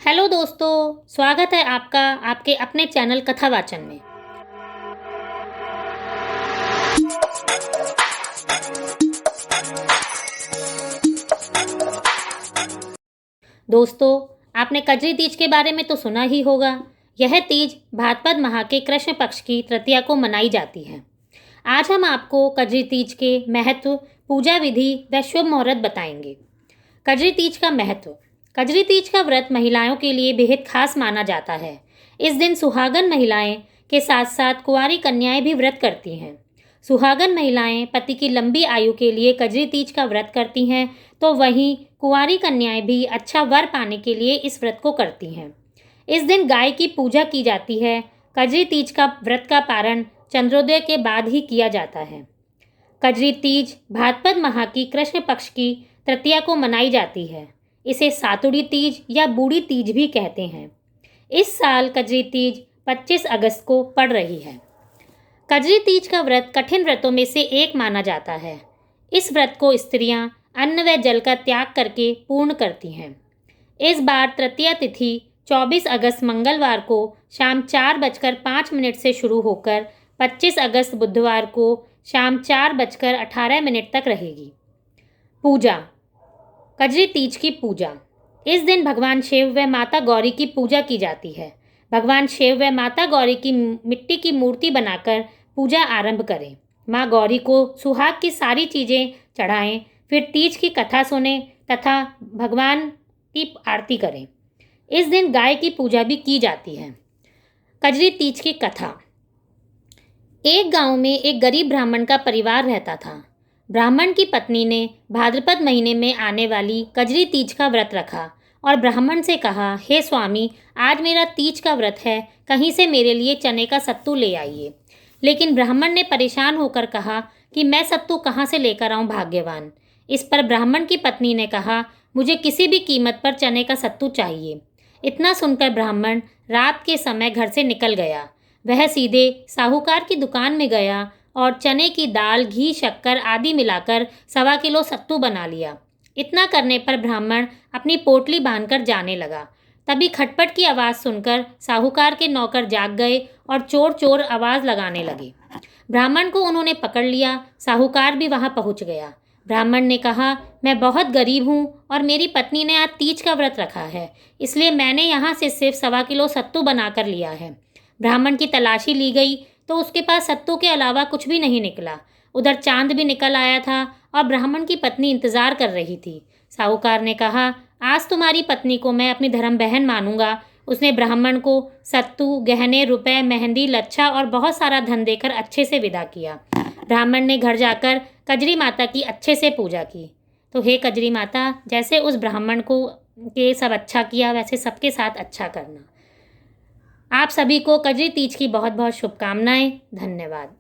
Hello दोस्तों, स्वागत है आपका आपके अपने चैनल कथावाचन में। दोस्तों, आपने कजरी तीज के बारे में तो सुना ही होगा। यह तीज भाद्रपद माह के कृष्ण पक्ष की तृतीया को मनाई जाती है। आज हम आपको कजरी तीज के महत्व, पूजा विधि व शुभ मुहूर्त बताएंगे। कजरी तीज का महत्व। कजरी तीज का व्रत महिलाओं के लिए बेहद खास माना जाता है। इस दिन सुहागन महिलाएं के साथ साथ कुंवारी कन्याएं भी व्रत करती हैं। सुहागन महिलाएं पति की लंबी आयु के लिए कजरी तीज का व्रत करती हैं, तो वहीं कुंवारी कन्याएं भी अच्छा वर पाने के लिए इस व्रत को करती हैं। इस दिन गाय की पूजा की जाती है। कजरी तीज का व्रत का पारण चंद्रोदय के बाद ही किया जाता है। कजरी तीज भाद्रपद माह की कृष्ण पक्ष की तृतीया को मनाई जाती है। इसे सातुड़ी तीज या बूढ़ी तीज भी कहते हैं। इस साल कजरी तीज 25 अगस्त को पड़ रही है। कजरी तीज का व्रत कठिन व्रतों में से एक माना जाता है। इस व्रत को स्त्रियां अन्न व जल का त्याग करके पूर्ण करती हैं। इस बार तृतीया तिथि 24 अगस्त मंगलवार को शाम 4:05 से शुरू होकर 25 अगस्त बुधवार को शाम 4:18 तक रहेगी। पूजा। कजरी तीज की पूजा। इस दिन भगवान शिव व माता गौरी की पूजा की जाती है। भगवान शिव व माता गौरी की मिट्टी की मूर्ति बनाकर पूजा आरंभ करें। माँ गौरी को सुहाग की सारी चीज़ें चढ़ाएं, फिर तीज की कथा सुने तथा भगवान की आरती करें। इस दिन गाय की पूजा भी की जाती है। कजरी तीज की कथा। एक गांव में एक गरीब ब्राह्मण का परिवार रहता था। ब्राह्मण की पत्नी ने भाद्रपद महीने में आने वाली कजरी तीज का व्रत रखा और ब्राह्मण से कहा, हे स्वामी, आज मेरा तीज का व्रत है, कहीं से मेरे लिए चने का सत्तू ले आइए। लेकिन ब्राह्मण ने परेशान होकर कहा कि मैं सत्तू कहाँ से लेकर आऊँ भाग्यवान। इस पर ब्राह्मण की पत्नी ने कहा, मुझे किसी भी कीमत पर चने का सत्तू चाहिए। इतना सुनकर ब्राह्मण रात के समय घर से निकल गया। वह सीधे साहूकार की दुकान में गया और चने की दाल, घी, शक्कर आदि मिलाकर 1.25 किलो सत्तू बना लिया। इतना करने पर ब्राह्मण अपनी पोटली बांधकर जाने लगा। तभी खटपट की आवाज़ सुनकर साहूकार के नौकर जाग गए और चोर चोर आवाज़ लगाने लगे। ब्राह्मण को उन्होंने पकड़ लिया। साहूकार भी वहाँ पहुँच गया। ब्राह्मण ने कहा, मैं बहुत गरीब हूँ और मेरी पत्नी ने आज तीज का व्रत रखा है, इसलिए मैंने यहाँ से सिर्फ 1.25 किलो सत्तू बनाकर लिया है। ब्राह्मण की तलाशी ली गई तो उसके पास सत्तू के अलावा कुछ भी नहीं निकला। उधर चांद भी निकल आया था और ब्राह्मण की पत्नी इंतज़ार कर रही थी। साहूकार ने कहा, आज तुम्हारी पत्नी को मैं अपनी धर्म बहन मानूंगा। उसने ब्राह्मण को सत्तू, गहने, रुपए, मेहंदी, लच्छा और बहुत सारा धन देकर अच्छे से विदा किया। ब्राह्मण ने घर जाकर कजरी माता की अच्छे से पूजा की। तो हे कजरी माता, जैसे उस ब्राह्मण को के सब अच्छा किया, वैसे सबके साथ अच्छा करना। आप सभी को कजरी तीज की बहुत बहुत शुभकामनाएं। धन्यवाद।